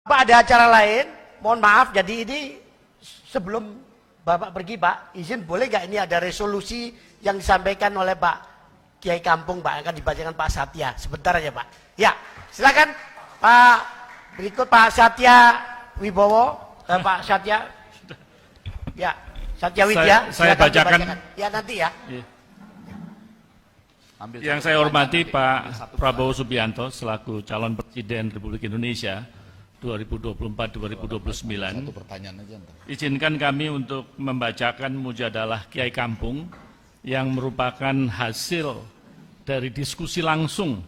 Pak, ada acara lain, mohon maaf, jadi ini sebelum Bapak pergi Pak, izin boleh nggak ini ada resolusi yang disampaikan oleh Pak Kiai Kampung Pak, akan dibacakan Pak Satya, sebentar aja Pak. Ya, silakan Pak, berikut Pak Satya Wibowo, Pak Satya, ya, Satya Widya, saya bacakan. Ya nanti ya. Yang saya hormati Pak Prabowo Subianto selaku calon Presiden Republik Indonesia 2024-2029. Izinkan kami untuk membacakan mujadalah Kiai Kampung yang merupakan hasil dari diskusi langsung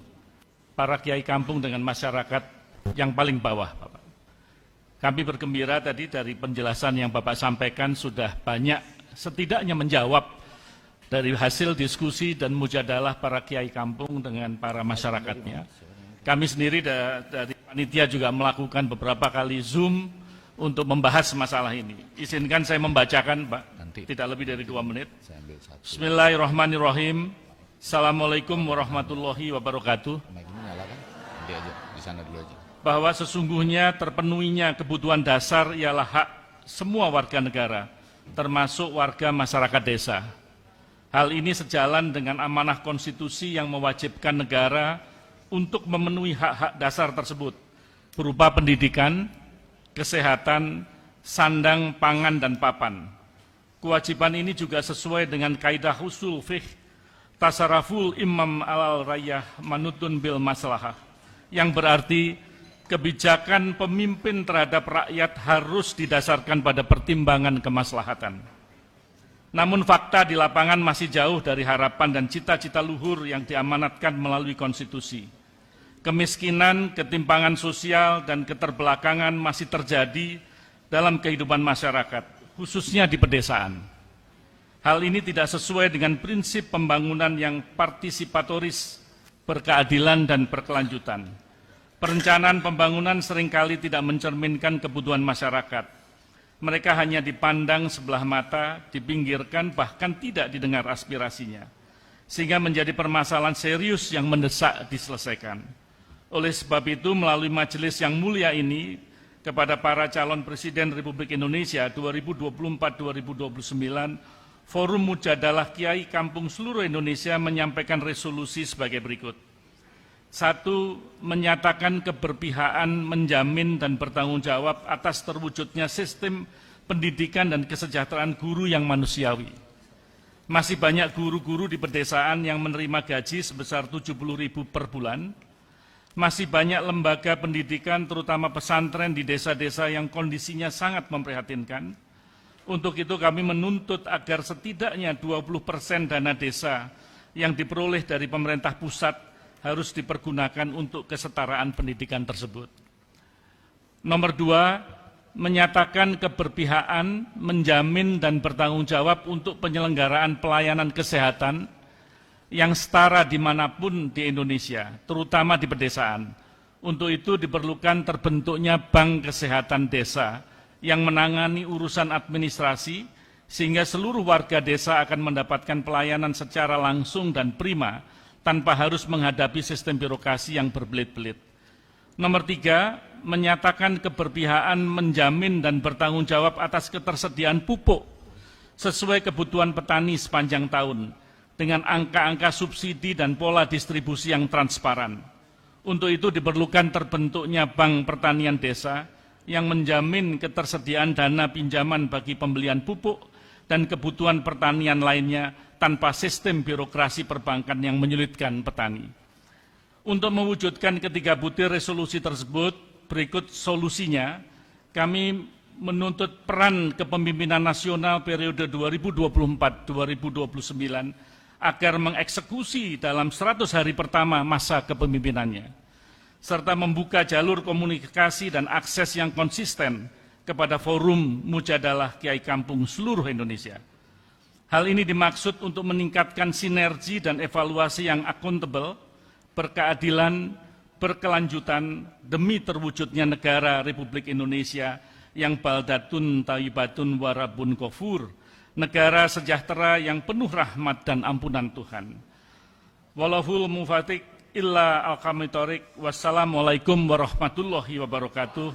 para Kiai Kampung dengan masyarakat yang paling bawah, Bapak. Kami bergembira tadi dari penjelasan yang Bapak sampaikan sudah banyak setidaknya menjawab dari hasil diskusi dan mujadalah para Kiai Kampung dengan para masyarakatnya. Kami sendiri dari panitia juga melakukan beberapa kali Zoom untuk membahas masalah ini. Izinkan saya membacakan, Pak, tidak lebih dari 2 menit. Bismillahirrahmanirrahim. Assalamualaikum warahmatullahi wabarakatuh. Bahwa sesungguhnya terpenuhinya kebutuhan dasar ialah hak semua warga negara, termasuk warga masyarakat desa. Hal ini sejalan dengan amanah konstitusi yang mewajibkan negara untuk memenuhi hak-hak dasar tersebut, berupa pendidikan, kesehatan, sandang, pangan, dan papan. Kewajiban ini juga sesuai dengan kaidah usul fiqh, tasarruful imam alal rayah manutun bil maslahah, yang berarti kebijakan pemimpin terhadap rakyat harus didasarkan pada pertimbangan kemaslahatan. Namun fakta di lapangan masih jauh dari harapan dan cita-cita luhur yang diamanatkan melalui konstitusi. Kemiskinan, ketimpangan sosial, dan keterbelakangan masih terjadi dalam kehidupan masyarakat, khususnya di pedesaan. Hal ini tidak sesuai dengan prinsip pembangunan yang partisipatoris, berkeadilan, dan berkelanjutan. Perencanaan pembangunan seringkali tidak mencerminkan kebutuhan masyarakat. Mereka hanya dipandang sebelah mata, dipinggirkan, bahkan tidak didengar aspirasinya. Sehingga menjadi permasalahan serius yang mendesak diselesaikan. Oleh sebab itu, melalui majelis yang mulia ini, kepada para calon Presiden Republik Indonesia 2024-2029, Forum Mujadalah Kiai Kampung seluruh Indonesia menyampaikan resolusi sebagai berikut. 1. Menyatakan keberpihakan, menjamin, dan bertanggung jawab atas terwujudnya sistem pendidikan dan kesejahteraan guru yang manusiawi. Masih banyak guru-guru di pedesaan yang menerima gaji sebesar 70.000 per bulan. Masih banyak lembaga pendidikan, terutama pesantren di desa-desa yang kondisinya sangat memprihatinkan. Untuk itu kami menuntut agar setidaknya 20% dana desa yang diperoleh dari pemerintah pusat harus dipergunakan untuk kesetaraan pendidikan tersebut. Nomor 2, menyatakan keberpihakan, menjamin, dan bertanggung jawab untuk penyelenggaraan pelayanan kesehatan yang setara dimanapun di Indonesia, terutama di pedesaan. Untuk itu diperlukan terbentuknya Bank Kesehatan Desa yang menangani urusan administrasi, sehingga seluruh warga desa akan mendapatkan pelayanan secara langsung dan prima, tanpa harus menghadapi sistem birokrasi yang berbelit-belit. Nomor 3, menyatakan keberpihakan, menjamin, dan bertanggung jawab atas ketersediaan pupuk sesuai kebutuhan petani sepanjang tahun, dengan angka-angka subsidi dan pola distribusi yang transparan. Untuk itu diperlukan terbentuknya Bank Pertanian Desa yang menjamin ketersediaan dana pinjaman bagi pembelian pupuk dan kebutuhan pertanian lainnya tanpa sistem birokrasi perbankan yang menyulitkan petani. Untuk mewujudkan ketiga butir resolusi tersebut, berikut solusinya. Kami menuntut peran kepemimpinan nasional periode 2024-2029 agar mengeksekusi dalam 100 hari pertama masa kepemimpinannya, serta membuka jalur komunikasi dan akses yang konsisten kepada Forum Mujadalah Kiai Kampung seluruh Indonesia. Hal ini dimaksud untuk meningkatkan sinergi dan evaluasi yang akuntabel, berkeadilan, berkelanjutan demi terwujudnya negara Republik Indonesia yang baldatun thayyibatun warabun ghafur, negara sejahtera yang penuh rahmat dan ampunan Tuhan. Wallahul muwaffiq illa al-qamitorik. Wassalamualaikum warahmatullahi wabarakatuh.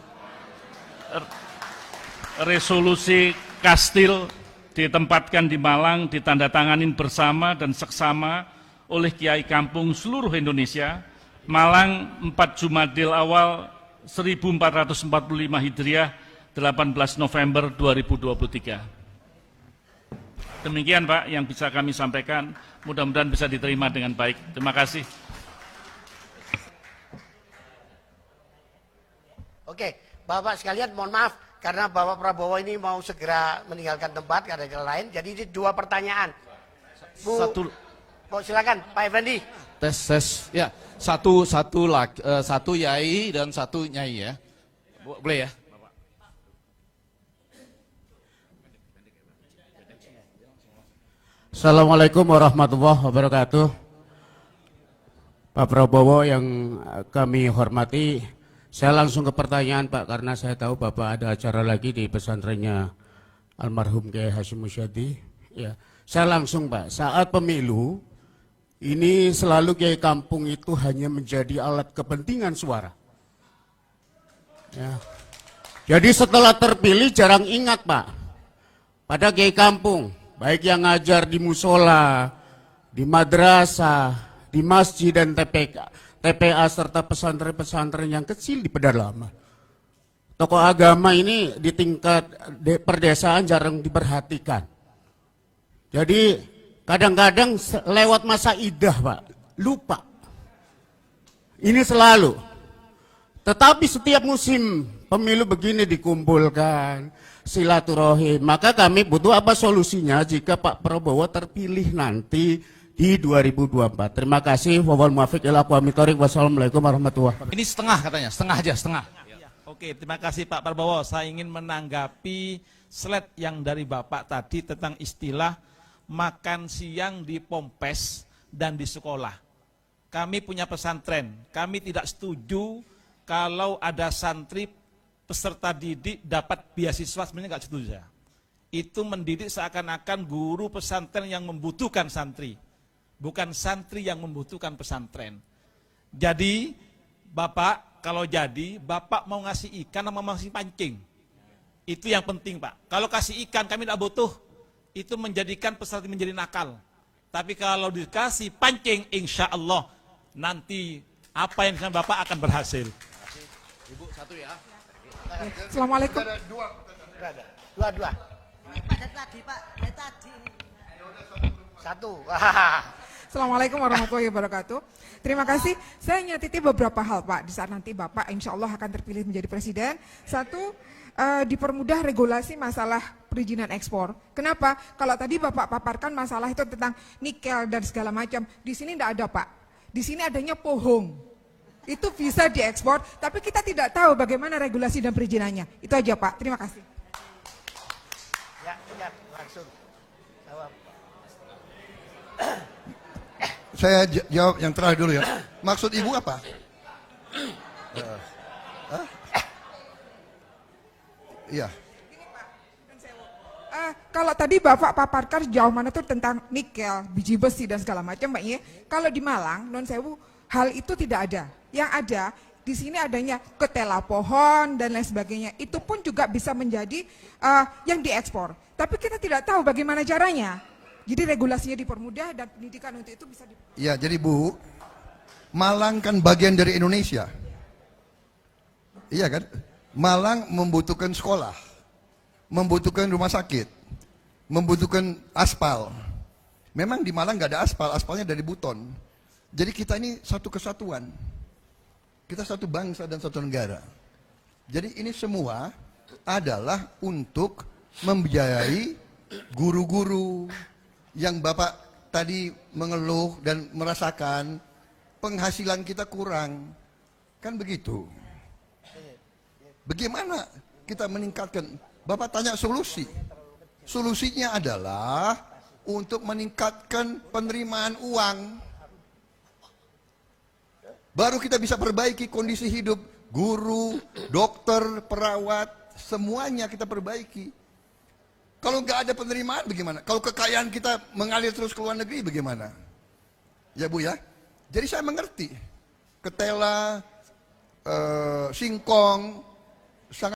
resolusi Kastil ditempatkan di Malang, ditandatanganin bersama dan seksama oleh Kiai Kampung seluruh Indonesia. Malang 4 Jumadil Awal 1445 Hijriah, 18 November 2023. Demikian Pak yang bisa kami sampaikan, mudah-mudahan bisa diterima dengan baik. Terima kasih. Oke, Bapak sekalian mohon maaf karena Bapak Prabowo ini mau segera meninggalkan tempat karena jalan lain. Jadi ini 2 pertanyaan. Bu, silakan Pak Effendi. Tes ya, satu yai dan satu nyai ya, boleh ya. Assalamualaikum warahmatullahi wabarakatuh. Pak Prabowo yang kami hormati, saya langsung ke pertanyaan Pak, karena saya tahu Bapak ada acara lagi di pesantrennya almarhum Kiai Hasyim Musyadi. Ya, saya langsung Pak, saat pemilu ini selalu Kiai Kampung itu hanya menjadi alat kepentingan suara. Ya. Jadi setelah terpilih jarang ingat Pak pada Kiai Kampung, baik yang ngajar di musola, di madrasah, di masjid dan TPA serta pesantren-pesantren yang kecil di pedalaman. Tokoh agama ini di tingkat perdesaan jarang diperhatikan. Jadi kadang-kadang lewat masa idah Pak, lupa. Ini selalu. Tetapi setiap musim pemilu begini dikumpulkan, silaturahim. Maka kami butuh apa solusinya jika Pak Prabowo terpilih nanti di 2024. Terima kasih. Wawal muafiq ila aqwamit thoriq. Wassalamualaikum warahmatullahi wabarakatuh. Ini setengah katanya, setengah aja, setengah. Oke, terima kasih Pak Prabowo. Saya ingin menanggapi slide yang dari Bapak tadi tentang istilah makan siang di Pompes dan di sekolah. Kami punya pesantren, kami tidak setuju kalau ada santri peserta didik dapat beasiswa, sebenarnya nggak setuju saya. Itu mendidik seakan-akan guru pesantren yang membutuhkan santri, bukan santri yang membutuhkan pesantren. Jadi Bapak, kalau jadi Bapak mau ngasih ikan sama mau ngasih pancing, itu yang penting Pak. Kalau kasih ikan kami tidak butuh, itu menjadikan peserta menjadi nakal. Tapi kalau dikasih pancing, insya Allah nanti apa yang disampaikan Bapak akan berhasil. Ibu satu ya. Assalamualaikum. Dua. Pada tadi Pak, dari tadi. Satu. Assalamualaikum warahmatullahi wabarakatuh. Terima kasih. Saya ingin titip beberapa hal Pak, di saat nanti Bapak insya Allah akan terpilih menjadi presiden. Satu, dipermudah regulasi masalah perizinan ekspor. Kenapa? Kalau tadi Bapak paparkan masalah itu tentang nikel dan segala macam, di sini tidak ada Pak. Di sini adanya pohong. Itu bisa diekspor, tapi kita tidak tahu bagaimana regulasi dan perizinannya. Itu aja Pak, terima kasih. Ya, langsung. Jawab. Saya jawab yang terakhir dulu ya. Maksud Ibu apa? Iya. Kalau tadi Bapak paparkan sejauh mana tuh tentang nikel, biji besi dan segala macam Pak ya. Kalau di Malang, non sewu, hal itu tidak ada. Yang ada di sini adanya ketela pohon dan lain sebagainya. Itu pun juga bisa menjadi yang diekspor. Tapi kita tidak tahu bagaimana caranya. Jadi regulasinya dipermudah dan pendidikan untuk itu bisa Ya, jadi Bu, Malang kan bagian dari Indonesia. Iya kan? Malang membutuhkan sekolah, membutuhkan rumah sakit, membutuhkan aspal. Memang di Malang nggak ada aspal, aspalnya dari Buton. Jadi kita ini satu kesatuan. Kita satu bangsa dan satu negara. Jadi ini semua adalah untuk membiayai guru-guru yang Bapak tadi mengeluh dan merasakan penghasilan kita kurang. Kan begitu. Bagaimana kita meningkatkan? Bapak tanya solusi. Solusinya adalah untuk meningkatkan penerimaan uang. Baru kita bisa perbaiki kondisi hidup guru, dokter, perawat, semuanya kita perbaiki. Kalau nggak ada penerimaan bagaimana? Kalau kekayaan kita mengalir terus ke luar negeri bagaimana? Ya Bu ya. Jadi saya mengerti. Ketela, singkong,